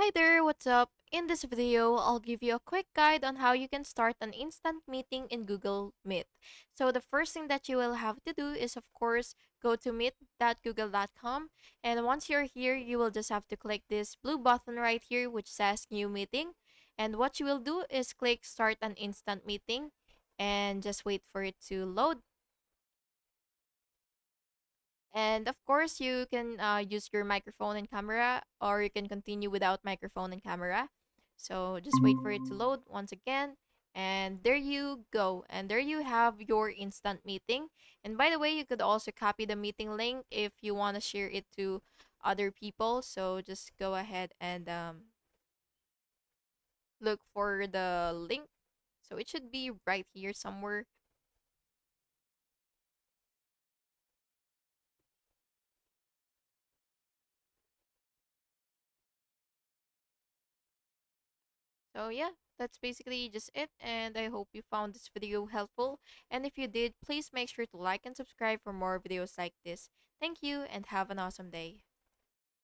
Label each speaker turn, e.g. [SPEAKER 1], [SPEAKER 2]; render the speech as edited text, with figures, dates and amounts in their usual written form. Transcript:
[SPEAKER 1] Hi there, what's up? In this video, I'll give you a quick guide on how you can start an instant meeting in Google Meet. So the first thing that you will have to do is of course go to meet.google.com, and once you're here, you will just have to click this blue button right here which says new meeting. And what you will do is click start an instant meeting and just wait for it to load. And of course, you can use your microphone and camera, or you can continue without microphone and camera. So just wait for it to load once again. And there you go. And there you have your instant meeting. And by the way, you could also copy the meeting link if you want to share it to other people. So just go ahead and look for the link. So it should be right here somewhere. So yeah, that's basically just it, and I hope you found this video helpful. And if you did, please make sure to like and subscribe for more videos like this. Thank you and have an awesome day.